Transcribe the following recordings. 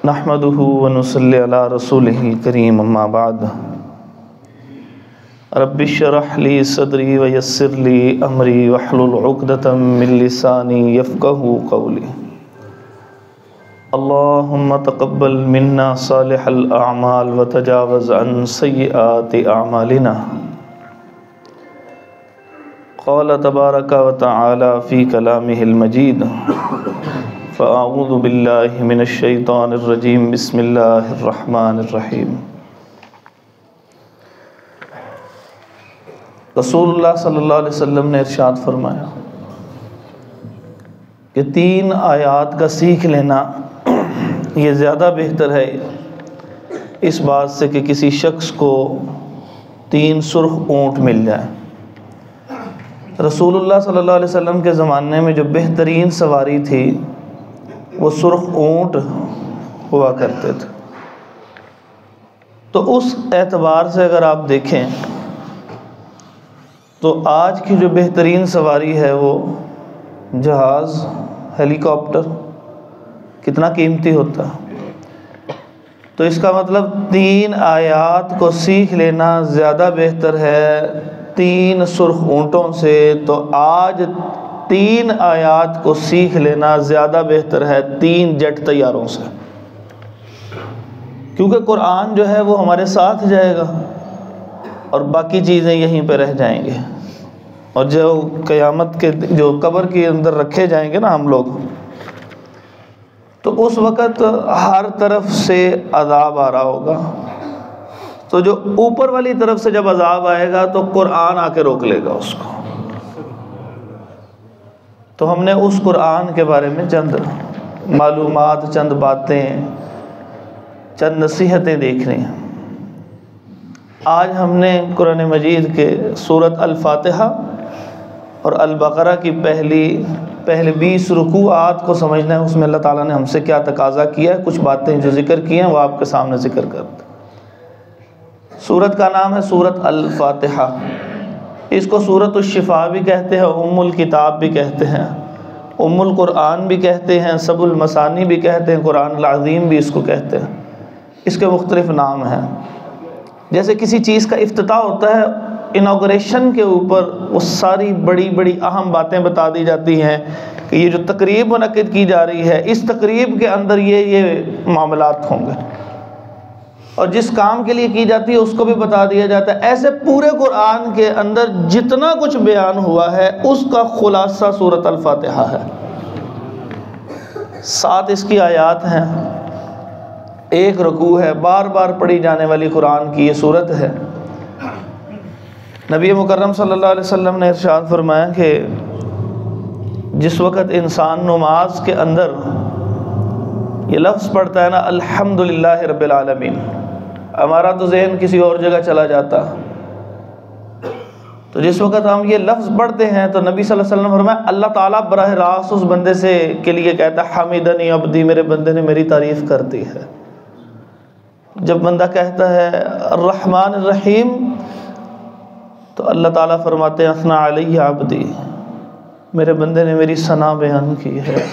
نحمده ونصلی علی رسولہ الکریم اما بعد رب اشرح لی صدری ویسر لی امری واحلل عقدۃ من لسانی یفقہوا قولی اللہم تقبل منا صالح الاعمال وتجاوز عن سیئات اعمالنا قال تبارک وتعالی فی کلامہ المجید فاعوذ باللہ من الشیطان الرجیم بسم اللہ الرحمن الرحیم۔ رسول اللہ صلی اللہ علیہ وسلم نے ارشاد فرمایا کہ 3 آیات کا سیکھ لینا یہ زیادہ بہتر ہے اس بات سے کہ کسی شخص کو 3 سرخ اونٹ مل جائے۔ رسول اللہ صلی اللہ علیہ وسلم کے زمانے میں جو بہترین سواری تھی وہ سرخ اونٹ ہوا کرتے تھے۔ تو اس اعتبار سے اگر آپ دیکھیں تو آج کی جو بہترین سواری ہے وہ جہاز، ہیلی کاپٹر کتنا قیمتی ہوتا ہے۔ تو اس کا مطلب 3 آیات کو سیکھ لینا زیادہ بہتر ہے 3 سرخ اونٹوں سے، تو آج 3 آیات کو سیکھ لینا زیادہ بہتر ہے 3 جیٹ طیاروں سے، کیونکہ قرآن جو ہے وہ ہمارے ساتھ جائے گا اور باقی چیزیں یہیں پہ رہ جائیں گے، اور جو قیامت کے جو قبر کے اندر رکھے جائیں گے نا ہم لوگ، تو اس وقت ہر طرف سے عذاب آ رہا ہوگا۔ تو جو اوپر والی طرف سے جب عذاب آئے گا تو قرآن آ کے روک لے گا اس کو۔ تو ہم نے اس قرآن کے بارے میں چند معلومات، چند باتیں، چند نصیحتیں دیکھنی ہیں۔ آج ہم نے قرآن مجید کے سورۃ الفاتحہ اور البقرہ کی پہلے 20 رکوعات کو سمجھنا ہے۔ اس میں اللہ تعالیٰ نے ہم سے کیا تقاضا کیا ہے، کچھ باتیں جو ذکر کی ہیں وہ آپ کے سامنے ذکر کرتے ہیں۔ سورت کا نام ہے سورۃ الفاتحہ۔ اس کو سورۃ الشفاء بھی کہتے ہیں، ام الکتاب بھی کہتے ہیں، ام القرآن بھی کہتے ہیں، سب المثانی بھی کہتے ہیں، قرآن العظیم بھی اس کو کہتے ہیں۔ اس کے مختلف نام ہیں۔ جیسے کسی چیز کا افتتاح ہوتا ہے، انوگریشن کے اوپر وہ ساری بڑی بڑی اہم باتیں بتا دی جاتی ہیں کہ یہ جو تقریب منعقد کی جا رہی ہے، اس تقریب کے اندر یہ معاملات ہوں گے، اور جس کام کے لیے کی جاتی ہے اس کو بھی بتا دیا جاتا ہے۔ ایسے پورے قرآن کے اندر جتنا کچھ بیان ہوا ہے اس کا خلاصہ سورۃ الفاتحہ ہے۔ 7 اس کی آیات ہیں، 1 رکوع ہے، بار بار پڑھی جانے والی قرآن کی یہ سورت ہے۔ نبی مکرم صلی اللہ علیہ وسلم نے ارشاد فرمایا کہ جس وقت انسان نماز کے اندر یہ لفظ پڑھتا ہے نا الحمدللہ رب العالمین، ہمارا تو ذہن کسی اور جگہ چلا جاتا، تو جس وقت ہم یہ لفظ پڑھتے ہیں تو نبی صلی اللہ علیہ وسلم فرمایا اللہ تعالیٰ براہ راست اس بندے سے کے لیے کہتا ہے حمیدنی عبدی، میرے بندے نے میری تعریف کر دی ہے۔ جب بندہ کہتا ہے الرحمن الرحیم تو اللہ تعالیٰ فرماتے ہیں اثنا علی عبدی، میرے بندے نے میری ثنا بیان کی ہے۔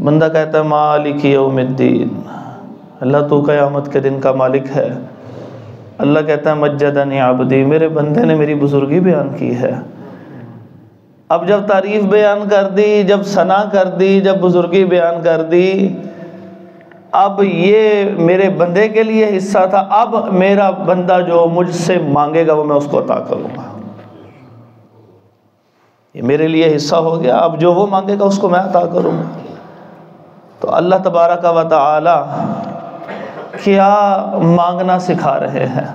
بندہ کہتا ہے مالک یوم الدین، اللہ تو قیامت کے دن کا مالک ہے۔ اللہ کہتا ہے مجدنی عبدی، میرے بندے نے میری بزرگی بیان کی ہے۔ اب جب تعریف بیان کر دی، جب ثنا کر دی، جب بزرگی بیان کر دی، اب یہ میرے بندے کے لیے حصہ تھا، اب میرا بندہ جو مجھ سے مانگے گا وہ میں اس کو عطا کروں گا۔ یہ میرے لیے حصہ ہو گیا، اب جو وہ مانگے گا اس کو میں عطا کروں گا۔ تو اللہ تبارک و تعالی کیا مانگنا سکھا رہے ہیں؟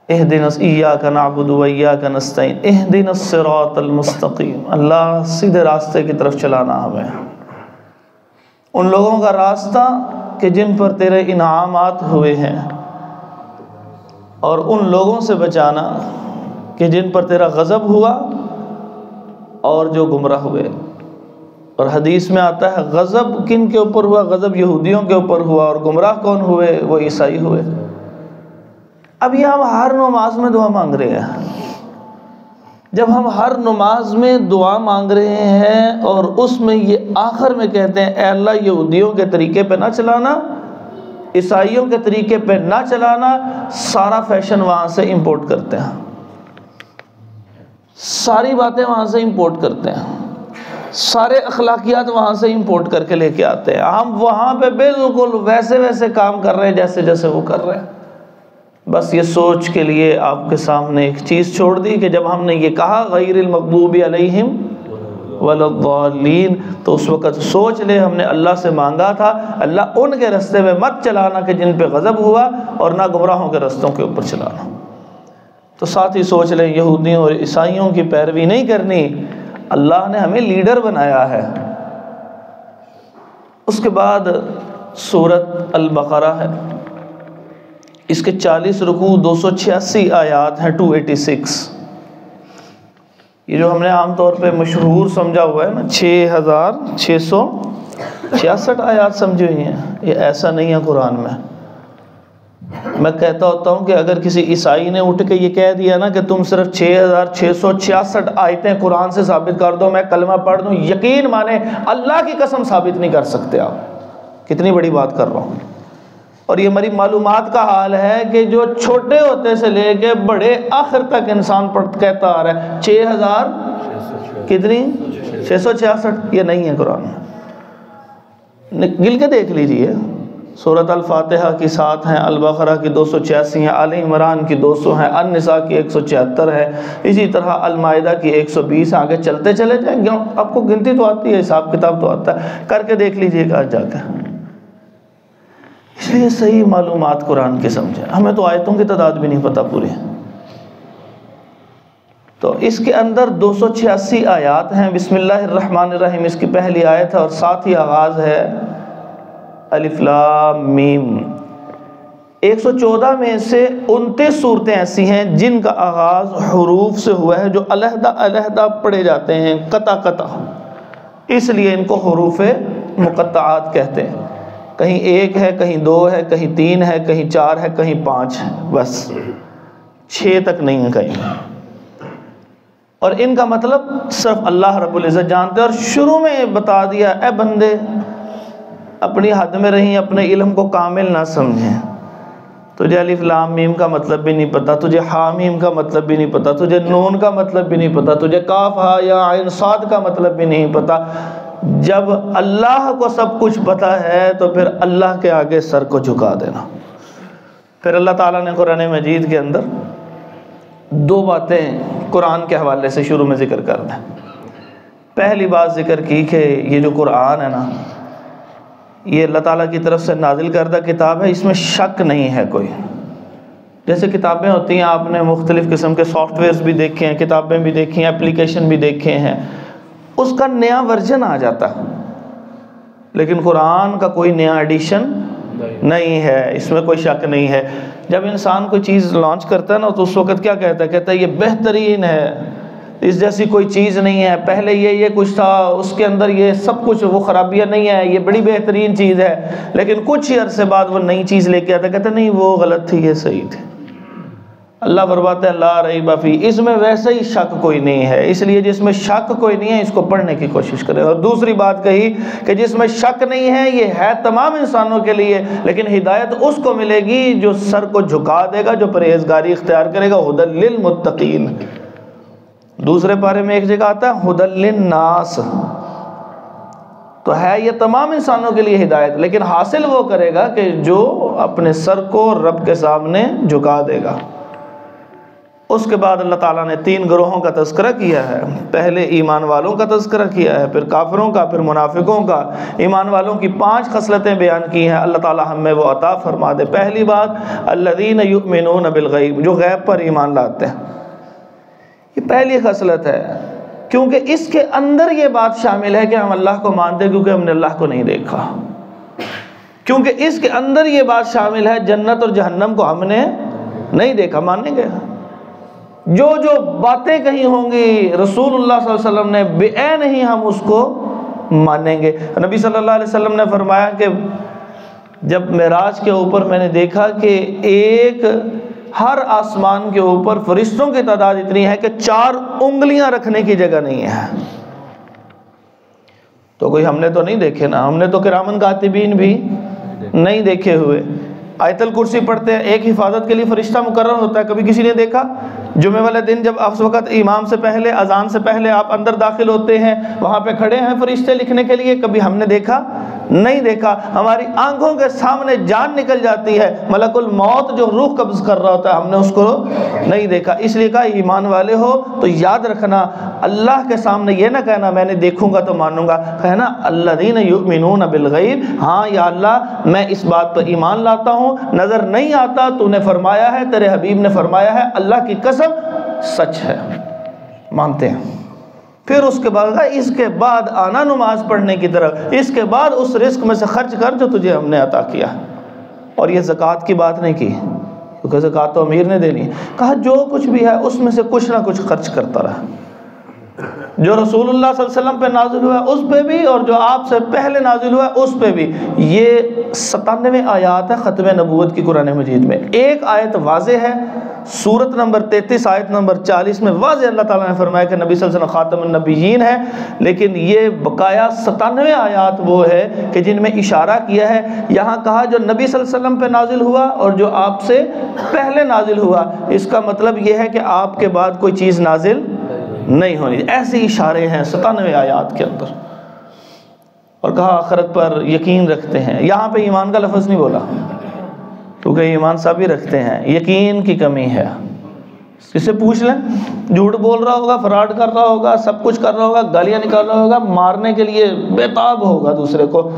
اہدنا ایاک نعبد و ایاک نستعین اہدنا الصراط المستقیم، اللہ سیدھے راستے کی طرف چلانا ہمیں، ان لوگوں کا راستہ کہ جن پر تیرے انعامات ہوئے ہیں، اور ان لوگوں سے بچانا کہ جن پر تیرا غضب ہوا اور جو گمراہ ہوئے۔ اور حدیث میں آتا ہے غضب کن کے اوپر ہوا؟ غضب یہودیوں کے اوپر ہوا، اور گمراہ کون ہوئے؟ وہ عیسائی ہوئے۔ اب یہ ہم ہر نماز میں دعا مانگ رہے ہیں، جب ہم ہر نماز میں دعا مانگ رہے ہیں اور اس میں یہ آخر میں کہتے ہیں اے اللہ یہودیوں کے طریقے پہ نہ چلانا، عیسائیوں کے طریقے پہ نہ چلانا، سارا فیشن وہاں سے امپورٹ کرتے ہیں، ساری باتیں وہاں سے امپورٹ کرتے ہیں، سارے اخلاقیات وہاں سے امپورٹ کر کے لے کے آتے ہیں، ہم وہاں پہ بالکل ویسے ویسے کام کر رہے ہیں جیسے جیسے وہ کر رہے ہیں۔ بس یہ سوچ کے لیے آپ کے سامنے ایک چیز چھوڑ دی کہ جب ہم نے یہ کہا غیر المغضوب علیہم ولا الضالین، تو اس وقت سوچ لے ہم نے اللہ سے مانگا تھا اللہ ان کے رستے میں مت چلانا کہ جن پہ غضب ہوا، اور نہ گمراہوں کے رستوں کے اوپر چلانا۔ تو ساتھ ہی سوچ لیں یہودیوں اور عیسائیوں کی پیروی نہیں کرنی، اللہ نے ہمیں لیڈر بنایا ہے۔ اس کے بعد سورۃ البقرہ ہے، اس کے 40 رکوع 286 آیات ہیں 286۔ یہ جو ہم نے عام طور پہ مشہور سمجھا ہوا ہے نا 6666 آیات سمجھی ہوئی ہیں، یہ ایسا نہیں ہے قرآن میں۔ میں کہتا ہوتا ہوں کہ اگر کسی عیسائی نے اٹھ کے یہ کہہ دیا نا کہ تم صرف 6666 آیتیں قرآن سے ثابت کر دو، میں کلمہ پڑھ دوں، یقین مانے اللہ کی قسم ثابت نہیں کر سکتے آپ۔ کتنی بڑی بات کر رہا ہوں۔ اور یہ ہماری معلومات کا حال ہے کہ جو چھوٹے ہوتے سے لے کے بڑے آخر تک انسان کہتا آ رہا ہے 6000 کتنی 666، یہ نہیں ہے قرآن میں، گل کے دیکھ لیجئے۔ سورۃ الفاتحہ کی 7 ہیں، البقرہ کی 286 ہیں، آل عمران کی 200 ہیں، النساء کی 176 ہے، اسی طرح المائدہ کی 120 ہیں، آگے چلتے چلے جائیں گے، آپ کو گنتی تو آتی ہے، حساب کتاب تو آتا ہے، کر کے دیکھ لیجئے گا جا کے۔ اس لیے صحیح معلومات قرآن کے سمجھیں، ہمیں تو آیتوں کی تعداد بھی نہیں پتہ پوری۔ تو اس کے اندر 286 آیات ہیں۔ بسم اللہ الرحمن الرحیم اس کی پہلی آیت ہے، اور ساتھ ہی آغاز ہے الف لام میم۔ 114 میں سے 29 صورتیں ایسی ہیں جن کا آغاز حروف سے ہوا ہے جو علیحدہ علیحدہ پڑھے جاتے ہیں، قطع قطع، اس لیے ان کو حروف مقطعات کہتے ہیں۔ کہیں 1 ہے، کہیں 2 ہے، کہیں 3 ہے، کہیں 4 ہے، کہیں 5 ہے، بس 6 تک نہیں ہے کہیں۔ اور ان کا مطلب صرف اللہ رب العزت جانتے ہیں، اور شروع میں بتا دیا اے بندے اپنی حد میں رہیں، اپنے علم کو کامل نہ سمجھیں، تجھے الف لام میم کا مطلب بھی نہیں پتا، تجھے حامیم کا مطلب بھی نہیں پتا، تجھے نون کا مطلب بھی نہیں پتا، تجھے کاف ہا یا عین صاد کا مطلب بھی نہیں پتا۔ جب اللہ کو سب کچھ پتا ہے تو پھر اللہ کے آگے سر کو جھکا دینا۔ پھر اللہ تعالیٰ نے قرآن مجید کے اندر 2 باتیں قرآن کے حوالے سے شروع میں ذکر کر دیں۔ پہلی بات ذکر کی کہ یہ جو قرآن ہے نا، یہ اللہ تعالیٰ کی طرف سے نازل کردہ کتاب ہے، اس میں شک نہیں ہے کوئی۔ جیسے کتابیں ہوتی ہیں، آپ نے مختلف قسم کے سافٹ ویئرز بھی دیکھے ہیں، کتابیں بھی دیکھی ہیں، اپلیکیشن بھی دیکھے ہیں، اس کا نیا ورژن آ جاتا ہے، لیکن قرآن کا کوئی نیا ایڈیشن نہیں ہے، اس میں کوئی شک نہیں ہے۔ جب انسان کوئی چیز لانچ کرتا ہے نا تو اس وقت کیا کہتا ہے؟ کہتا ہے یہ بہترین ہے، اس جیسی کوئی چیز نہیں ہے، پہلے یہ کچھ تھا، اس کے اندر یہ سب کچھ وہ خرابیاں نہیں ہیں، یہ بڑی بہترین چیز ہے، لیکن کچھ ہی عرصے بعد وہ نئی چیز لے کے آتا ہے، کہتا ہے نہیں وہ غلط تھی، یہ صحیح تھی۔ اللہ فرماتا ہے لا ریب فی، اس میں ویسے ہی شک کوئی نہیں ہے، اس لیے جس میں شک کوئی نہیں ہے اس کو پڑھنے کی کوشش کریں۔ اور دوسری بات کہی کہ جس میں شک نہیں ہے یہ ہے تمام انسانوں کے لیے، لیکن ہدایت اس کو ملے گی جو سر کو جھکا دے گا، جو پرہیزگاری اختیار کرے گا، ھدی للمتقین۔ دوسرے پارے میں ایک جگہ آتا ہے ھدی للناس، تو ہے یہ تمام انسانوں کے لیے ہدایت، لیکن حاصل وہ کرے گا کہ جو اپنے سر کو رب کے سامنے جھکا دے گا۔ اس کے بعد اللہ تعالیٰ نے 3 گروہوں کا تذکرہ کیا ہے۔ پہلے ایمان والوں کا تذکرہ کیا ہے، پھر کافروں کا، پھر منافقوں کا۔ ایمان والوں کی 5 خصلتیں بیان کی ہیں، اللہ تعالیٰ ہمیں وہ عطا فرما دے۔ پہلی بات الذین یؤمنون بالغیب، جو غیب پر ایمان لاتے ہیں، یہ پہلی خصلت ہے، کیونکہ اس کے اندر یہ بات شامل ہے کہ ہم اللہ کو مانتے ہیں کیونکہ ہم نے اللہ کو نہیں دیکھا، کیونکہ اس کے اندر یہ بات شامل ہے جنت اور جہنم کو ہم نے نہیں دیکھا، مانیں گے؟ جو جو باتیں کہی ہوں گی رسول اللہ صلی اللہ علیہ وسلم نے بعین ہی ہم اس کو مانیں گے۔ نبی صلی اللہ علیہ وسلم نے فرمایا کہ جب معراج کے اوپر میں نے دیکھا کہ ایک ہر آسمان کے اوپر فرشتوں کی تعداد اتنی ہے کہ 4 انگلیاں رکھنے کی جگہ نہیں ہے۔ تو کوئی ہم نے تو نہیں دیکھے نا، ہم نے تو کرامن کاتبین بھی نہیں دیکھے ہوئے۔ آیت الکرسی پڑھتے ہیں، ایک حفاظت کے لیے فرشتہ مقرر ہوتا ہے، کبھی کسی نے دیکھا؟ جمعے والے دن جب اس وقت امام سے پہلے، اذان سے پہلے آپ اندر داخل ہوتے ہیں، وہاں پہ کھڑے ہیں فرشتے لکھنے کے لیے، کبھی ہم نے دیکھا؟ نہیں دیکھا۔ ہماری آنکھوں کے سامنے جان نکل جاتی ہے، ملک الموت جو روح قبض کر رہا ہوتا ہے، ہم نے اس کو نہیں دیکھا۔ اس لیے کہا ایمان والے ہو تو یاد رکھنا، اللہ کے سامنے یہ نہ کہنا میں نے دیکھوں گا تو مانوں گا، کہنا الذین یؤمنون بالغیب، ہاں یا اللہ میں اس بات پر ایمان لاتا ہوں، نظر نہیں آتا، تو نے فرمایا ہے، تیرے حبیب نے فرمایا ہے، اللہ کی قسم سچ ہے، مانتے ہیں۔ پھر اس کے بعد اس کے بعد آنا نماز پڑھنے کی طرف، اس کے بعد اس رزق میں سے خرچ کر جو تجھے ہم نے عطا کیا۔ اور یہ زکوٰۃ کی بات نہیں کی، کیونکہ زکوٰۃ تو امیر نے دینی ہے، کہا جو کچھ بھی ہے اس میں سے کچھ نہ کچھ خرچ کرتا رہا۔ جو رسول اللہ صلی اللہ علیہ وسلم پہ نازل ہوا ہے اس پہ بھی، اور جو آپ سے پہلے نازل ہوا ہے اس پہ بھی۔ یہ 97 آیات ہے ختم نبوت کی قرآن مجید میں۔ ایک آیت واضح ہے، سورت نمبر 33 آیت نمبر 40 میں واضح اللہ تعالیٰ نے فرمایا کہ نبی صلی اللہ علیہ وسلم خاتم النبیین ہے، لیکن یہ بقایا 97 آیات وہ ہے کہ جن میں اشارہ کیا ہے، یہاں کہا جو نبی صلی اللہ علیہ وسلم پہ نازل ہوا اور جو آپ سے پہلے نازل ہوا، اس کا مطلب یہ ہے کہ آپ کے بعد کوئی چیز نازل نہیں ہونی۔ ایسے اشارے ہیں 97 آیات کے اندر۔ اور کہا آخرت پر یقین رکھتے ہیں، یہاں پہ ایمان کا لفظ نہیں بولا کیونکہ ایمان سب ہی رکھتے ہیں، یقین کی کمی ہے۔ اس سے پوچھ لیں، جھوٹ بول رہا ہوگا، فراڈ کر رہا ہوگا، سب کچھ کر رہا ہوگا، گالیاں نکال رہا ہوگا، مارنے کے لیے بےتاب ہوگا دوسرے کو،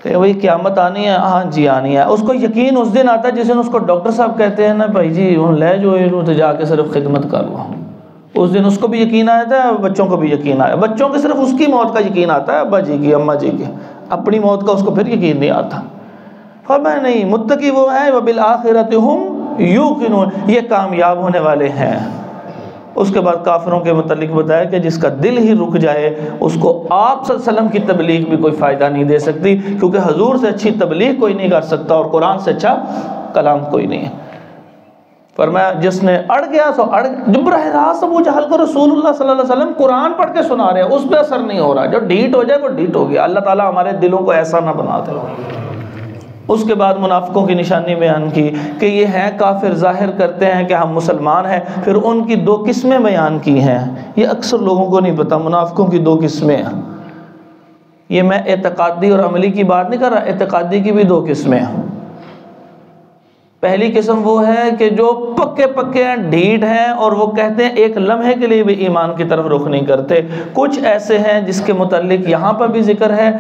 کہ وہی قیامت آنی ہے، ہاں جی آنی ہے۔ اس کو یقین اس دن آتا ہے جس دن اس کو ڈاکٹر صاحب کہتے ہیں نا بھائی جی لے جو تو جا کے صرف خدمت کر لو، اس دن اس کو بھی یقین آتا ہے، بچوں کو بھی یقین آیا۔ بچوں کو صرف اس کی موت کا یقین آتا ہے، ابا جی کی، اماں جی کی، اپنی موت کا اس کو پھر یقین نہیں آتا۔ فرمایا نہیں، متقی وہ ہیں وبالآخرۃ ہم یوقنون، یہ کامیاب ہونے والے ہیں۔ اس کے بعد کافروں کے متعلق بتایا کہ جس کا دل ہی رک جائے اس کو آپ صلی اللہ علیہ وسلم کی تبلیغ بھی کوئی فائدہ نہیں دے سکتی، کیونکہ حضور سے اچھی تبلیغ کوئی نہیں کر سکتا اور قرآن سے اچھا کلام کوئی نہیں ہے۔ فرمایا جس نے اڑ گیا سو اڑ، جو براہ راست ابو جہل کو رسول اللہ صلی اللہ علیہ وسلم قرآن پڑھ کے سنا رہے ہیں اس پہ اثر نہیں ہو رہا، جو ڈھیٹ ہو جائے وہ ڈھیٹ ہو گیا۔ اللہ تعالیٰ ہمارے دلوں کو ایسا نہ بنا دے۔ اس کے بعد منافقوں کی نشانی بیان کی کہ یہ ہیں کافر، ظاہر کرتے ہیں کہ ہم مسلمان ہیں، پھر ان کی 2 قسمیں بیان کی ہیں۔ یہ اکثر لوگوں کو نہیں پتا، منافقوں کی 2 قسمیں ہیں۔ یہ میں اعتقادی اور عملی کی بات نہیں کر رہا، اعتقادی کی بھی 2 قسمیں ہیں۔ پہلی قسم وہ ہے کہ جو پکے پکے ہیں، ڈھیٹ ہیں، اور وہ کہتے ہیں ایک لمحے کے لیے بھی ایمان کی طرف رخ نہیں کرتے۔ کچھ ایسے ہیں جس کے متعلق یہاں پر بھی ذکر ہے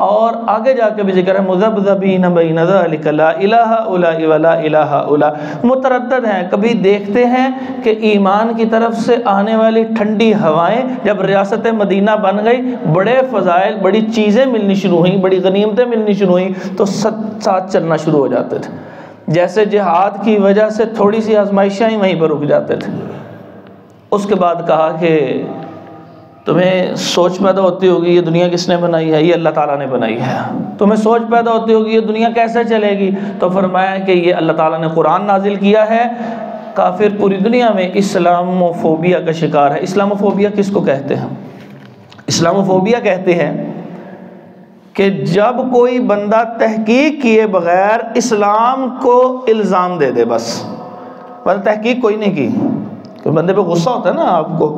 اور آگے جا کے بھی ذکر ہے، مذبذبین بین ذلک لا الہ الا ولا الہ الا، متردد ہیں۔ کبھی دیکھتے ہیں کہ ایمان کی طرف سے آنے والی ٹھنڈی ہوائیں جب ریاست مدینہ بن گئی، بڑے فضائل، بڑی چیزیں ملنی شروع ہوئیں، بڑی غنیمتیں ملنی شروع ہوئیں، تو ساتھ چلنا شروع ہو جاتے تھے۔ جیسے جہاد کی وجہ سے تھوڑی سی آزمائشیں ہی وہیں پر رک جاتے تھے۔ اس کے بعد کہا کہ تمہیں سوچ پیدا ہوتی ہوگی یہ دنیا کس نے بنائی ہے؟ یہ اللہ تعالیٰ نے بنائی ہے۔ تمہیں سوچ پیدا ہوتی ہوگی یہ دنیا کیسے چلے گی؟ تو فرمایا کہ یہ اللہ تعالیٰ نے قرآن نازل کیا ہے۔ کافر پوری دنیا میں اسلاموفوبیا کا شکار ہے۔ اسلاموفوبیا کس کو کہتے ہیں؟ اسلاموفوبیا کہتے ہیں کہ جب کوئی بندہ تحقیق کیے بغیر اسلام کو الزام دے دے، بس تحقیق کوئی نہیں کی۔ کوئی بندے پہ غصہ ہوتا ہے نا آپ کو،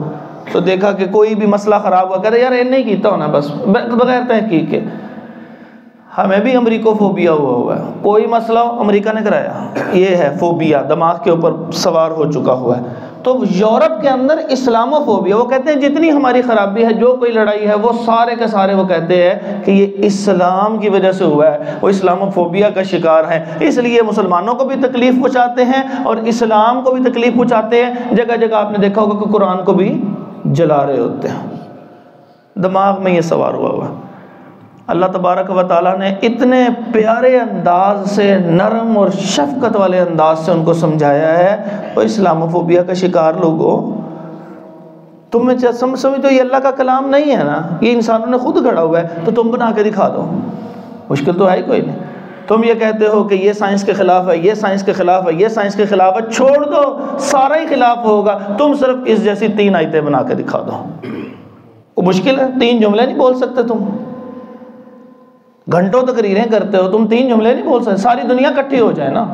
تو دیکھا کہ کوئی بھی مسئلہ خراب ہوا، کہتے یار نہیں کیتا ہونا، بس بغیر تحقیق کے۔ ہمیں بھی امریکہ فوبیا ہوا ہے، کوئی مسئلہ امریکہ نے کرایا، یہ ہے فوبیا، دماغ کے اوپر سوار ہو چکا ہوا ہے۔ تو یورپ کے اندر اسلاموفوبیا، وہ کہتے ہیں جتنی ہماری خرابی ہے، جو کوئی لڑائی ہے، وہ سارے کے سارے وہ کہتے ہیں کہ یہ اسلام کی وجہ سے ہوا ہے، وہ اسلاموفوبیا کا شکار ہیں۔ اس لیے مسلمانوں کو بھی تکلیف پہنچاتے ہیں اور اسلام کو بھی تکلیف پہنچاتے ہیں۔ جگہ جگہ آپ نے دیکھا ہوگا کہ قرآن کو بھی جلا رہے ہوتے ہیں، دماغ میں یہ سوار ہوا ہے۔ اللہ تبارک و تعالیٰ نے اتنے پیارے انداز سے، نرم اور شفقت والے انداز سے ان کو سمجھایا ہے۔ وہ اسلاموفوبیا کا شکار لوگوں، تم سمجھتے ہو یہ اللہ کا کلام نہیں ہے نا، یہ انسانوں نے خود گھڑا ہوا ہے، تو تم بنا کے دکھا دو، مشکل تو ہے ہی کوئی نہیں۔ تم یہ کہتے ہو کہ یہ سائنس کے خلاف ہے، یہ سائنس کے خلاف ہے، یہ سائنس کے خلاف ہے، چھوڑ دو، سارا ہی خلاف ہوگا، تم صرف اس جیسی 3 آیتیں بنا کے دکھا دو۔ وہ مشکل ہے، 3 جملے نہیں بول سکتے تم، گھنٹوں تقریریں کرتے ہو، تم 3 جملے نہیں بول سکتے، ساری دنیا اکٹھی ہو جائے نا۔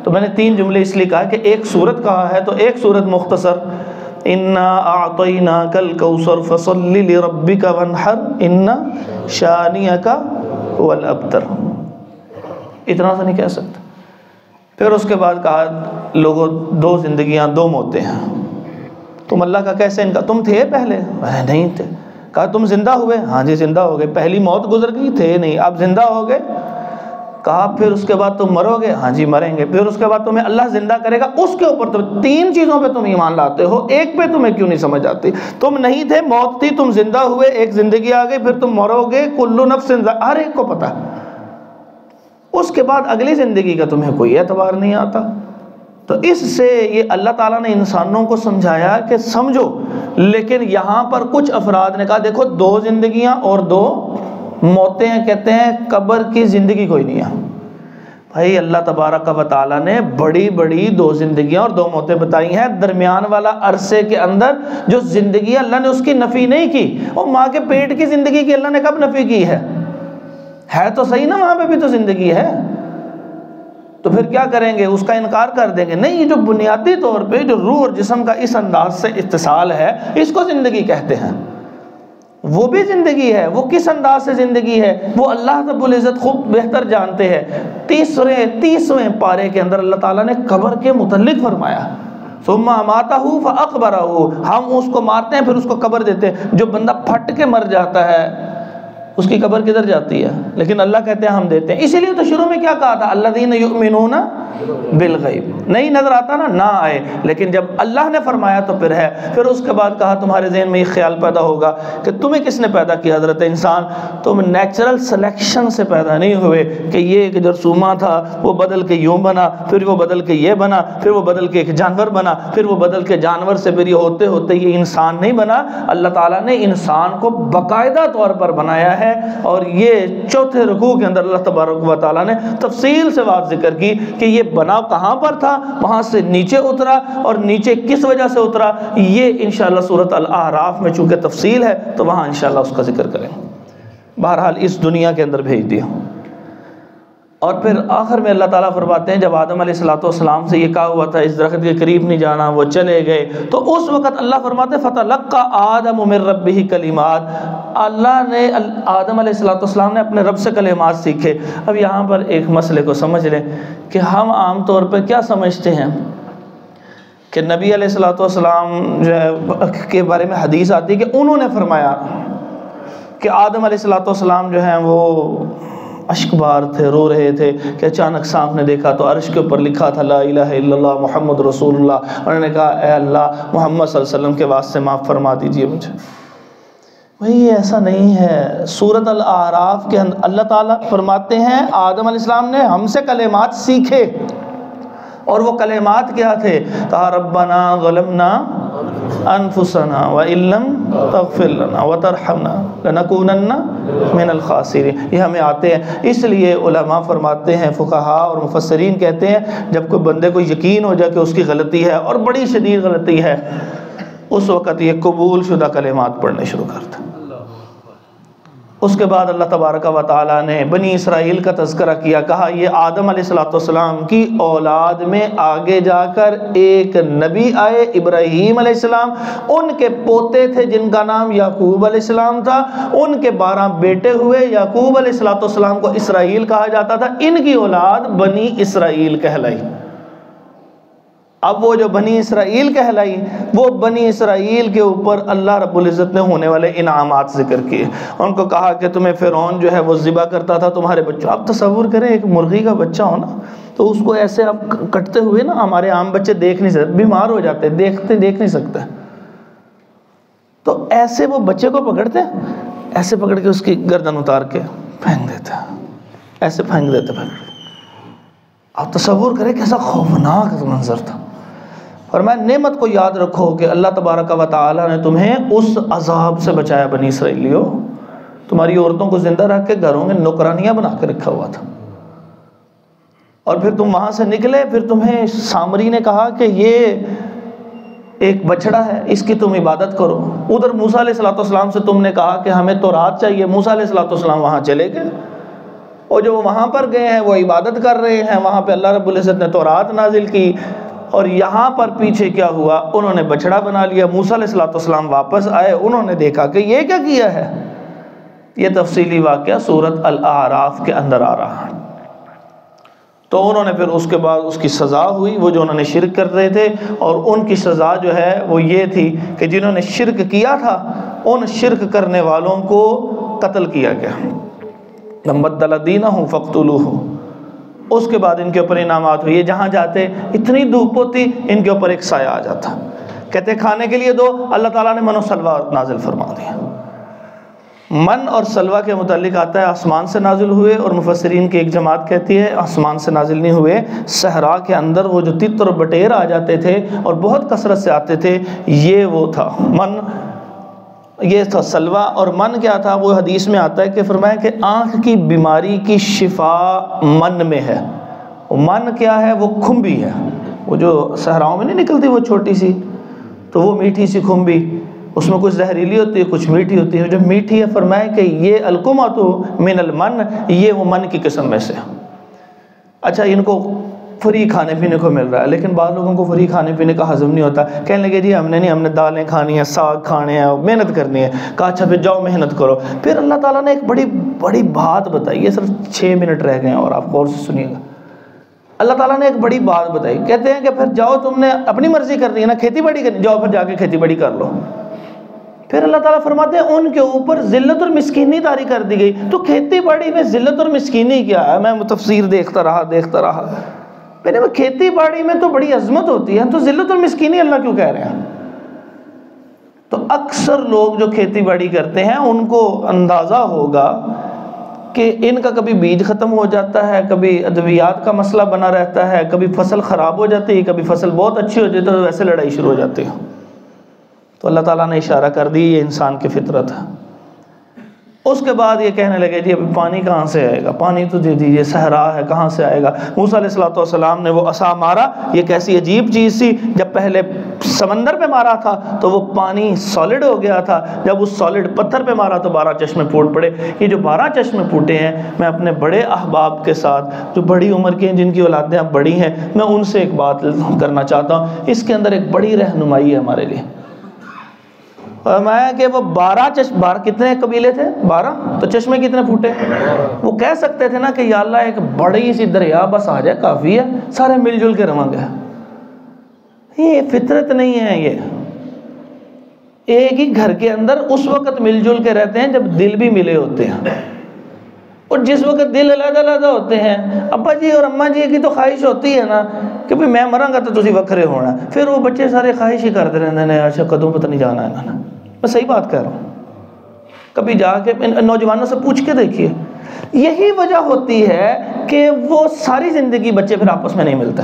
تو میں نے 3 جملے اس لیے کہا کہ ایک سورت کہا ہے تو ایک سورت مختصر، اِنَّا أَعْطَيْنَاكَ الْكَوْثَرَ فَصَلِّ لِرَبِّكَ وَانْحَرْ إِنَّ شَانِئَكَ هُوَ الْأَبْتَرُ، اتنا سا نہیں کہہ سکتے۔ پھر اس کے بعد کہا لوگوں 2 زندگیاں 2 موتیں ہیں، تم اللہ کا کیسے انکار، تم تھے پہلے؟ نہیں تھے۔ کہا تم زندہ ہوئے؟ ہاں جی زندہ ہو گئے۔ پہلی موت گزر گئی؟ تھے نہیں، اب زندہ ہو گئے۔ کہا پھر اس کے بعد تم مرو گے؟ ہاں جی مریں گے۔ پھر اس کے بعد تمہیں اللہ زندہ کرے گا، اس کے اوپر تم 3 چیزوں پہ تم ایمان لاتے ہو، ایک پہ تمہیں کیوں نہیں سمجھ آتی؟ تم نہیں تھے، موت تھی، تم زندہ ہوئے، ایک زندگی آ گئی، پھر تم مرو گے، کل نفس ہر ایک کو پتہ ہے۔ اس کے بعد اگلی زندگی کا تمہیں کوئی اعتبار نہیں آتا۔ تو اس سے یہ اللہ تعالیٰ نے انسانوں کو سمجھایا کہ سمجھو، لیکن یہاں پر کچھ افراد نے کہا دیکھو 2 زندگیاں اور 2 موتیں ہیں، کہتے ہیں قبر کی زندگی کوئی نہیں ہے۔ بھائی اللہ تبارک و تعالیٰ نے بڑی بڑی 2 زندگیاں اور 2 موتیں بتائی ہیں، درمیان والا عرصے کے اندر جو زندگی اللہ نے اس کی نفی نہیں کی۔ اور ماں کے پیٹ کی زندگی کی اللہ نے کب نفی کی ہے تو صحیح نا، وہاں پہ بھی تو زندگی ہے، تو پھر کیا کریں گے؟ اس کا انکار کر دیں گے؟ نہیں، یہ جو بنیادی طور پہ جو روح اور جسم کا اس انداز سے اتصال ہے، اس کو زندگی کہتے ہیں۔ وہ بھی زندگی ہے، وہ کس انداز سے زندگی ہے وہ اللہ رب العزت خوب بہتر جانتے ہیں۔ 30ویں پارے کے اندر اللہ تعالیٰ نے قبر کے متعلق فرمایا، ثم اماتہ فاقبرہ، ہم اس کو مارتے ہیں پھر اس کو قبر دیتے ہیں۔ جو بندہ پھٹ کے مر جاتا ہے اس کی قبر کدھر جاتی ہے؟ لیکن اللہ کہتے ہیں ہم دیتے ہیں۔ اسی لیے تو شروع میں کیا کہا تھا؟ الذین یؤمنون بالغیب، نہیں نظر آتا نا، نہ آئے، لیکن جب اللہ نے فرمایا تو پھر ہے۔ پھر اس کے بعد کہا تمہارے ذہن میں یہ خیال پیدا ہوگا کہ تمہیں کس نے پیدا کیا حضرت انسان؟ تم نیچرل سلیکشن سے پیدا نہیں ہوئے کہ یہ ایک جرثومہ تھا، وہ بدل کے یوں بنا، پھر وہ بدل کے یہ بنا، پھر وہ بدل کے ایک جانور بنا، پھر وہ بدل کے جانور سے پھر یہ ہوتے ہوتے یہ انسان نہیں بنا۔ اللہ تعالیٰ نے انسان کو باقاعدہ طور پر بنایا ہے، اور یہ 4تھے رکوع کے اندر اللہ تبارک و تعالیٰ نے تفصیل سے بات ذکر کی کہ یہ بنا کہاں پر تھا، وہاں سے نیچے اترا، اور نیچے کس وجہ سے اترا، یہ انشاءاللہ سورۃ الاعراف میں چونکہ تفصیل ہے تو وہاں انشاءاللہ اس کا ذکر کریں۔ بہرحال اس دنیا کے اندر بھیج دیا، اور پھر آخر میں اللہ تعالیٰ فرماتے ہیں جب آدم علیہ السلام سے یہ کہا ہوا تھا اس درخت کے قریب نہیں جانا، وہ چلے گئے، تو اس وقت اللہ فرماتے فَتَلَقَّى آدَمُ مِن رَبِّهِ کلمات، اللہ نے آدم علیہ السلام نے اپنے رب سے کلمات سیکھے۔ اب یہاں پر ایک مسئلے کو سمجھ لیں کہ ہم عام طور پہ کیا سمجھتے ہیں کہ نبی علیہ السلام جو ہے کے بارے میں حدیث آتی ہے کہ انہوں نے فرمایا کہ آدم علیہ السلام جو ہیں وہ اشک بار تھے، رو رہے تھے کہ اچانک سامنے دیکھا تو عرش کے اوپر لکھا تھا لا الہ الا اللہ محمد رسول اللہ۔ انہوں نے کہا اے اللہ محمد صلی اللہ علیہ وسلم کے واسطے معاف فرما دیجئے مجھے۔ بھئی یہ ایسا نہیں ہے۔ سورۃ الاعراف کے اندر اللہ تعالیٰ فرماتے ہیں آدم علیہ السلام نے ہم سے کلمات سیکھے، اور وہ کلمات کیا تھے؟ کہا ربنا ظلمنا انفسنا وان لم تغفر لنا وترحمنا لنکونن من الخاسرین۔ یہ ہمیں آتے ہیں، اس لیے علماء فرماتے ہیں، فقہاء اور مفسرین کہتے ہیں جب کوئی بندے کو یقین ہو جائے کہ اس کی غلطی ہے اور بڑی شدید غلطی ہے، اس وقت یہ قبول شدہ کلمات پڑھنے شروع کرتا ہے۔ اس کے بعد اللہ تبارک و تعالیٰ نے بنی اسرائیل کا تذکرہ کیا، کہا یہ آدم علیہ السلام کی اولاد میں آگے جا کر ایک نبی آئے ابراہیم علیہ السلام، ان کے پوتے تھے جن کا نام یعقوب علیہ السلام تھا، ان کے 12 بیٹے ہوئے، یعقوب علیہ السلام کو اسرائیل کہا جاتا تھا، ان کی اولاد بنی اسرائیل کہلائی۔ اب وہ جو بنی اسرائیل کہلائی، وہ بنی اسرائیل کے اوپر اللہ رب العزت نے ہونے والے انعامات ذکر کیے۔ ان کو کہا کہ تمہیں فرعون جو ہے وہ ذبح کرتا تھا تمہارے بچوں، اب تصور کریں ایک مرغی کا بچہ ہو نا، تو اس کو ایسے اب کٹتے ہوئے نا ہمارے عام بچے دیکھ نہیں سکتے، بیمار ہو جاتے، دیکھ نہیں سکتے، تو ایسے وہ بچے کو پکڑتے، ایسے پکڑ کے اس کی گردن اتار کے پھینک دیتے، ایسے پھینک دیتے۔ اب تصور کریں کیسا خوفناک منظر تھا۔ فرمایا نعمت کو یاد رکھو کہ اللہ تبارک و تعالیٰ نے تمہیں اس عذاب سے بچایا بنی اسرائیلیوں، تمہاری عورتوں کو زندہ رکھ کے گھروں میں نوکرانیاں بنا کے رکھا ہوا تھا، اور پھر تم وہاں سے نکلے، پھر تمہیں سامری نے کہا کہ یہ ایک بچڑا ہے، اس کی تم عبادت کرو۔ ادھر موسیٰ علیہ السلام سے تم نے کہا کہ ہمیں تورات چاہیے، موسیٰ علیہ السلام وہاں چلے گئے، اور جو وہاں پر گئے ہیں وہ عبادت کر رہے ہیں، وہاں پہ اللہ رب العزت نے تورات نازل کی، اور یہاں پر پیچھے کیا ہوا، انہوں نے بچڑا بنا لیا۔ موسیٰ علیہ السلام واپس آئے، انہوں نے دیکھا کہ یہ کیا کیا ہے۔ یہ تفصیلی واقعہ سورۃ الاعراف کے اندر آ رہا ہے۔ تو انہوں نے پھر اس کے بعد اس کی سزا ہوئی، وہ جو انہوں نے شرک کر رہے تھے، اور ان کی سزا جو ہے وہ یہ تھی کہ جنہوں نے شرک کیا تھا ان شرک کرنے والوں کو قتل کیا گیا۔ من بدل دینہ فاقتلوہ۔ اس کے بعد ان کے اوپر انعامات ہوئے، یہ جہاں جاتے اتنی دھوپ ہوتی ان کے اوپر ایک سایہ آ جاتا، کہتے کھانے کے لیے دو، اللہ تعالیٰ نے من و سلوہ نازل فرما دیا۔ من اور سلوہ کے متعلق آتا ہے آسمان سے نازل ہوئے، اور مفسرین کی ایک جماعت کہتی ہے آسمان سے نازل نہیں ہوئے، صحرا کے اندر وہ جو تتر اور بٹیر آ جاتے تھے اور بہت کثرت سے آتے تھے، یہ وہ تھا من، یہ تھا سلوہ۔ اور من کیا تھا، وہ حدیث میں آتا ہے کہ فرمایا کہ آنکھ کی بیماری کی شفا من میں ہے۔ من کیا ہے، وہ کھمبی ہے، وہ جو صحراؤں میں نہیں نکلتی وہ چھوٹی سی، تو وہ میٹھی سی کھمبی، اس میں کچھ زہریلی ہوتی ہے کچھ میٹھی ہوتی ہے، جو میٹھی ہے فرمایا کہ یہ القمۃ من المن، یہ وہ من کی قسم میں سے۔ اچھا ان کو فری کھانے پینے کو مل رہا ہے، لیکن بعض لوگوں کو فری کھانے پینے کا ہضم نہیں ہوتا، کہنے لگے جی ہم نے دالیں کھانی ہیں، ساگ کھانے ہیں، محنت کرنی ہے۔ کہا اچھا پھر جاؤ محنت کرو۔ پھر اللہ تعالیٰ نے ایک بڑی بات بتائی، یہ صرف 6 منٹ رہ گئے ہیں اور آپ غور سے سنیے گا۔ اللہ تعالیٰ نے ایک بڑی بات بتائی، کہتے ہیں کہ پھر جاؤ، تم نے اپنی مرضی کرنی ہے نا، کھیتی باڑی کرنی، جاؤ پھر جا کے کھیتی باڑی کر لو۔ پھر اللہ تعالیٰ فرماتے ہیں ان کے اوپر ذلت اور مسکینی طاری کر دی گئی۔ تو کھیتی باڑی میں ذلت اور مسکینی کیا ہے؟ میں تفسیر دیکھتا رہا، میں نے کھیتی باڑی میں تو بڑی عظمت ہوتی ہے، تو ذلت اور مسکینی اللہ کیوں کہہ رہے ہیں؟ تو اکثر لوگ جو کھیتی باڑی کرتے ہیں ان کو اندازہ ہوگا کہ ان کا کبھی بیج ختم ہو جاتا ہے، کبھی ادویات کا مسئلہ بنا رہتا ہے، کبھی فصل خراب ہو جاتی ہے، کبھی فصل بہت اچھی ہو جاتی ہے، تو ویسے لڑائی شروع ہو جاتی ہے۔ تو اللہ تعالیٰ نے اشارہ کر دی یہ انسان کی فطرت ہے۔ اس کے بعد یہ کہنے لگے جی ابھی پانی کہاں سے آئے گا، پانی تو دے دیجیے، صحرا ہے کہاں سے آئے گا۔ موسیٰ علیہ السلام نے وہ عصا مارا، یہ کیسی عجیب چیز تھی، جب پہلے سمندر پہ مارا تھا تو وہ پانی سالڈ ہو گیا تھا، جب اس سالڈ پتھر پہ مارا تو 12 چشمے پھوٹ پڑے۔ یہ جو 12 چشمے پھوٹے ہیں، میں اپنے بڑے احباب کے ساتھ جو بڑی عمر کے ہیں، جن کی اولادیں اب بڑی ہیں، میں ان سے ایک بات کرنا چاہتا ہوں، اس کے اندر ایک بڑی رہنمائی ہے ہمارے لیے۔ فرمایا کہ وہ 12 کتنے قبیلے تھے؟ 12، تو چشمے کتنے پھوٹے؟ وہ کہہ سکتے تھے نا کہ یا اللہ ایک بڑی سی دریا بس آ جائے کافی ہے، سارے مل جل کے رہوں گے۔ یہ فطرت نہیں ہے، یہ ایک ہی گھر کے اندر اس وقت مل جل کے رہتے ہیں جب دل بھی ملے ہوتے ہیں، اور جس وقت دل علیحدہ علیحدہ ہوتے ہیں، ابا جی اور اماں جی کی تو خواہش ہوتی ہے نا کہ بھئی میں مراں گا تو تسی وکھرے ہونا، پھر وہ بچے سارے خواہش ہی کرتے رہتے ہیں، اچھا کدوں پتہ نہیں جانا ہے نا۔ میں صحیح بات کہہ رہا ہوں، کبھی جا کے نوجوانوں سے پوچھ کے دیکھیے، یہی وجہ ہوتی ہے کہ وہ ساری زندگی بچے پھر آپس میں نہیں ملتے۔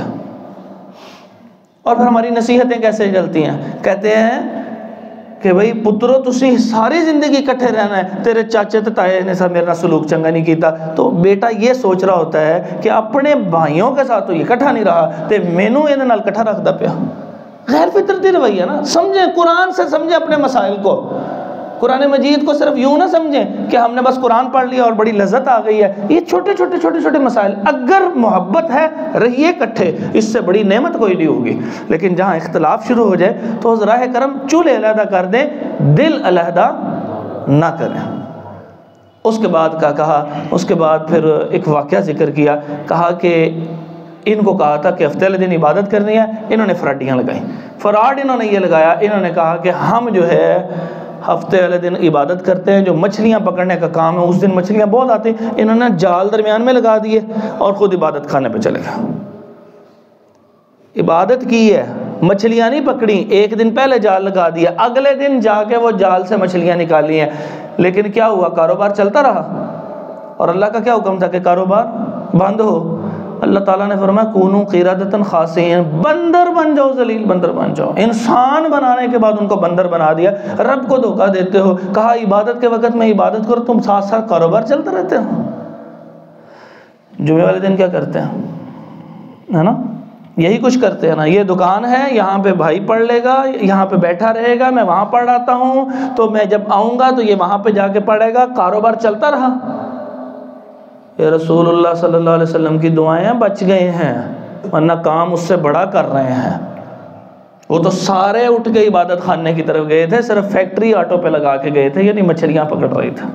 اور پھر ہماری نصیحتیں کیسے چلتی ہیں، کہتے ہیں کہ بھئی پترو تسی ساری زندگی اکٹھے رہنا ہے، تیرے چاچے تے تائے نے سب میرا سلوک چنگا نہیں کیتا، تو بیٹا یہ سوچ رہا ہوتا ہے کہ اپنے بھائیوں کے ساتھ تو یہ اکٹھا نہیں رہا تے مینوں یہ نال اکٹھا رکھدا پیا۔ غیر فطرتی رویہ نا، سمجھیں قرآن سے، سمجھیں اپنے مسائل کو۔ قرآن مجید کو صرف یوں نہ سمجھیں کہ ہم نے بس قرآن پڑھ لیا اور بڑی لذت آ گئی ہے۔ یہ چھوٹے چھوٹے مسائل، اگر محبت ہے رہیے اکٹھے، اس سے بڑی نعمت کوئی نہیں ہوگی۔ لیکن جہاں اختلاف شروع ہو جائے تو راہ کرم چولہے علیحدہ کر دیں، دل علیحدہ نہ کریں۔ اس کے بعد کیا کہا، اس کے بعد پھر ایک واقعہ ذکر کیا، کہا کہ ان کو کہا تھا کہ ہفتے والے دن عبادت کرنی ہے، انہوں نے فراڈیاں لگائیں۔ فراڈ انہوں نے یہ لگایا، انہوں نے کہا کہ ہم جو ہے ہفتے والے دن عبادت کرتے ہیں، جو مچھلیاں پکڑنے کا کام ہے، اس دن مچھلیاں بہت آتی، انہوں نے جال درمیان میں لگا دیے اور خود عبادت خانے پہ چلے گئے۔ عبادت کی ہے، مچھلیاں نہیں پکڑی، ایک دن پہلے جال لگا دیا، اگلے دن جا کے وہ جال سے مچھلیاں نکالی ہیں، لیکن کیا ہوا، کاروبار چلتا رہا۔ اور اللہ کا کیا حکم تھا کہ کاروبار بند ہو؟ اللہ تعالیٰ نے فرمایا کونوا قردۃ خاسئین، بندر بن جاؤ، ذلیل بندر بن جاؤ۔ انسان بنانے کے بعد ان کو بندر بنا دیا۔ رب کو دھوکہ دیتے ہو، کہا عبادت کے وقت میں عبادت کرو، تم ساتھ ساتھ کاروبار چلتے رہتے ہو۔ جمعے والے دن کیا کرتے ہیں؟ ہے نا، یہی کچھ کرتے ہیں نا. یہ دکان ہے، یہاں پہ بھائی پڑھ لے گا، یہاں پہ بیٹھا رہے گا، میں وہاں پڑھ آتا ہوں، تو میں جب آؤں گا تو یہ وہاں پہ جا کے پڑھے گا، کاروبار چلتا رہا. یہ رسول اللہ صلی اللہ علیہ وسلم کی دعائیں بچ گئے ہیں، ورنہ کام اس سے بڑا کر رہے ہیں. وہ تو سارے اٹھ کے عبادت خانے کی طرف گئے تھے، صرف فیکٹری آٹو پہ لگا کے گئے تھے، یعنی مچھلیاں پکڑ رہے تھے.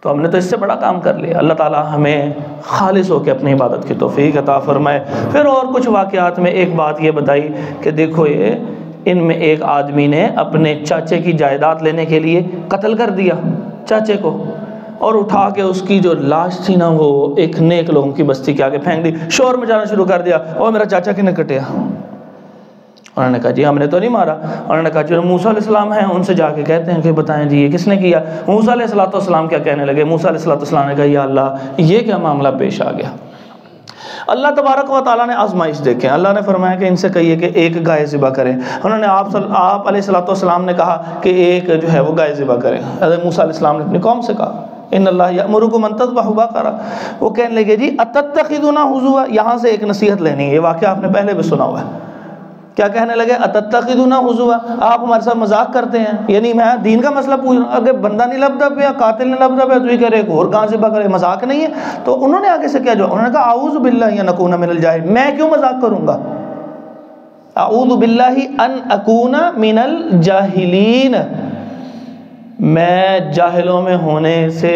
تو ہم نے تو اس سے بڑا کام کر لیا. اللہ تعالیٰ ہمیں خالص ہو کے اپنی عبادت کی توفیق عطا فرمائے. پھر اور کچھ واقعات میں ایک بات یہ بتائی کہ دیکھو یہ ان میں ایک آدمی نے اپنے چاچے کی جائیداد لینے کے لیے قتل کر دیا چاچے کو، اور اٹھا کے اس کی جو لاش تھی نا وہ ایک نیک لوگوں کی بستی کے آگے پھینک دی. شور مچانا شروع کر دیا، اور میرا چاچا کنے کٹیا؟ انہوں نے کہا جی ہم نے تو نہیں مارا. انہوں نے کہا جو موسیٰ علیہ السلام ہیں ان سے جا کے کہتے ہیں کہ بتائیں جی یہ کس نے کیا. موسیٰ علیہ السلام کیا کہنے لگے؟ موسیٰ علیہ السلام نے کہا یا اللہ یہ کیا معاملہ پیش آ گیا. اللہ تبارک و تعالیٰ نے آزمائش دیکھیں. اللہ نے فرمایا کہ ان سے کہیے کہ ایک گائے ذبح کریں. انہوں نے آپ علیہ السلام نے کہا کہ ایک جو ہے وہ گائے ذبح کریں. حضرت موسیٰ علیہ السلام نے اپنی قوم سے کہا ان اللہ یأمرکم ان تذبحوا بقرہ. وہ کہنے لگے جی اتتخذون ہزوا. یہاں سے ایک نصیحت لینی ہے، یہ واقعہ آپ نے پہلے بھی سنا ہوا ہے. کیا کہنے لگے؟ اتتخذون ہزوا، آپ ہمارے ساتھ مذاق کرتے ہیں. یعنی میں دین کا مسئلہ پوچھ رہا ہوں، اگر بندہ نہیں لبدا پیا، قاتل نہیں لبدا پیا، تو یہ کہہ رہے ایک اور گاں ذبح کرے، مذاق نہیں ہے. تو انہوں نے آگے سے کیا جو انہوں نے کہا اعوذ باللہ ان اکون من الجاہل. میں کیوں مذاق کروں گا؟ اعوذ باللہ ان اکون من الجاہلین، میں جاہلوں میں ہونے سے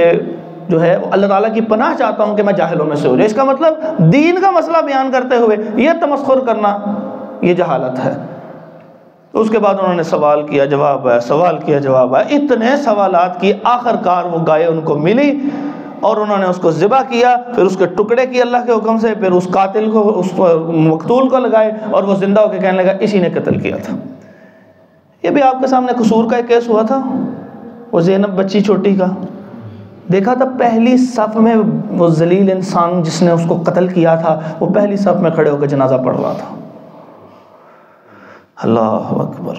جو ہے اللہ تعالیٰ کی پناہ چاہتا ہوں کہ میں جاہلوں میں سے ہو جائے. اس کا مطلب دین کا مسئلہ بیان کرتے ہوئے یہ تمسخر کرنا یہ جہالت ہے. اس کے بعد انہوں نے سوال کیا جواب ہے، سوال کیا جواب ہے، اتنے سوالات کی آخر کار وہ گائے ان کو ملی اور انہوں نے اس کو ذبح کیا. پھر اس کے ٹکڑے کیے اللہ کے حکم سے، پھر اس قاتل کو اس مقتول کو لگائے اور وہ زندہ ہو کے کہنے لگا اسی نے قتل کیا تھا. یہ بھی آپ کے سامنے قصور کا ایک کیس ہوا تھا، وہ زینب بچی چھوٹی کا. دیکھا تھا پہلی صف میں وہ ذلیل انسان جس نے اس کو قتل کیا تھا وہ پہلی صف میں کھڑے ہو کے جنازہ پڑھ رہا تھا. اللہ اکبر.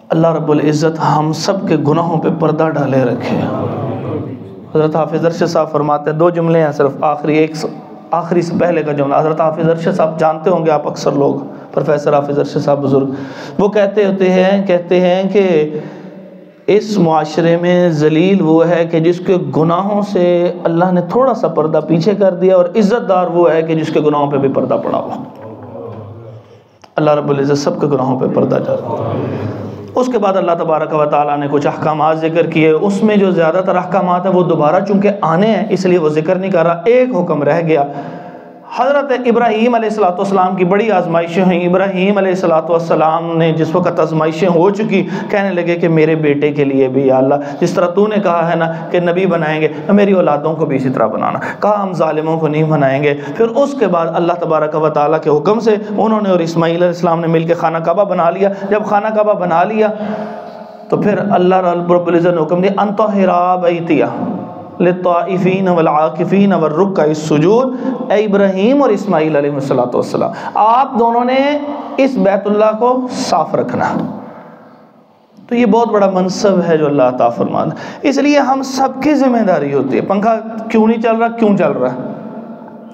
اللہ رب العزت ہم سب کے گناہوں پہ پردہ ڈالے رکھے. حضرت حافظ ارشد صاحب فرماتے ہیں، دو جملے ہیں صرف، آخری سے پہلے کا جملہ. حضرت حافظ ارشد صاحب جانتے ہوں گے آپ اکثر لوگ، پروفیسر حافظ ارشد صاحب بزرگ، وہ کہتے ہیں کہ اس معاشرے میں ذلیل وہ ہے کہ جس کے گناہوں سے اللہ نے تھوڑا سا پردہ پیچھے کر دیا، اور عزت دار وہ ہے کہ جس کے گناہوں پہ بھی پردہ پڑا ہوا. اللہ رب العزت سب کے گناہوں پہ پردہ ڈالتا. اس کے بعد اللہ تبارک و تعالیٰ نے کچھ احکامات ذکر کیے. اس میں جو زیادہ تر احکامات ہیں وہ دوبارہ چونکہ آنے ہیں اس لیے وہ ذکر نہیں کر رہا. ایک حکم رہ گیا. حضرت ابراہیم علیہ السلام کی بڑی آزمائشیں ہوئیں. ابراہیم علیہ السلام نے جس وقت آزمائشیں ہو چکی کہنے لگے کہ میرے بیٹے کے لیے بھی یا اللہ جس طرح تو نے کہا ہے نا کہ نبی بنائیں گے، میری اولادوں کو بھی اسی طرح بنانا. کہا ہم ظالموں کو نہیں بنائیں گے. پھر اس کے بعد اللہ تبارک و تعالیٰ کے حکم سے انہوں نے اور اسماعیل علیہ السلام نے مل کے خانہ کعبہ بنا لیا. جب خانہ کعبہ بنا لیا تو پھر اللہ رب العزت نے حکم دیا ان طہرا بیتیہ للطائفین والعاکفین والرکع السجود. اے ابراہیم اور اسماعیل علیہ السلام، آپ دونوں نے اس بیت اللہ کو صاف رکھنا. تو یہ بہت بڑا منصب ہے جو اللہ عطا فرمانا. اس لیے ہم سب کی ذمہ داری ہوتی ہے. پنکھا کیوں نہیں چل رہا؟ کیوں چل رہا ہے؟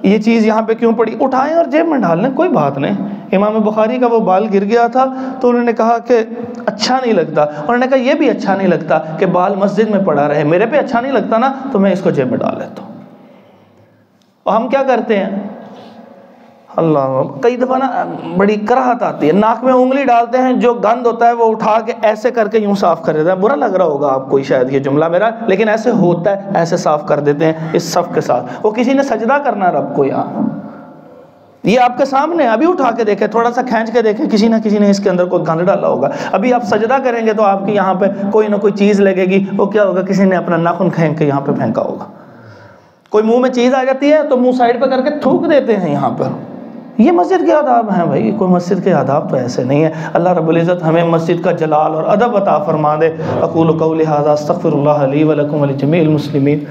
یہ چیز یہاں پہ کیوں پڑی؟ اٹھائیں اور جیب میں ڈال لیں، کوئی بات نہیں. امام بخاری کا وہ بال گر گیا تھا تو انہوں نے کہا کہ اچھا نہیں لگتا. انہوں نے کہا یہ بھی اچھا نہیں لگتا کہ بال مسجد میں پڑا رہے، میرے پہ اچھا نہیں لگتا نا تو میں اس کو جیب میں ڈال لیتا ہوں. اور ہم کیا کرتے ہیں؟ اللہ کئی دفعہ نا بڑی کراہت آتی ہے، ناک میں انگلی ڈالتے ہیں، جو گند ہوتا ہے وہ اٹھا کے ایسے کر کے یوں صاف کر دیتے ہیں. برا لگ رہا ہوگا آپ کو شاید یہ جملہ میرا، لیکن ایسے ہوتا ہے، ایسے صاف کر دیتے ہیں اس صف کے ساتھ. وہ کسی نے سجدہ کرنا ہے رب کو، یہاں یہ آپ کے سامنے ابھی اٹھا کے دیکھیں، تھوڑا سا کھینچ کے دیکھیں، کسی نہ کسی نے اس کے اندر کوئی گند ڈالا ہوگا. ابھی آپ سجدہ کریں گے تو آپ کی یہاں پہ کوئی نہ کوئی چیز لگے گی. وہ کیا ہوگا؟ کسی نے اپنا ناخن کھینچ کے یہاں پہ پھینکا ہوگا. کوئی منہ میں چیز آ جاتی ہے تو منہ سائڈ پہ کر کے تھوک دیتے ہیں یہاں پر. یہ مسجد کے آداب ہیں بھائی، کوئی مسجد کے آداب تو ایسے نہیں ہے. اللہ رب العزت ہمیں مسجد کا جلال اور ادب عطا فرما دے. اقول قولی ھذا استغفر اللہ لی ولکم ولجمیع المسلمین.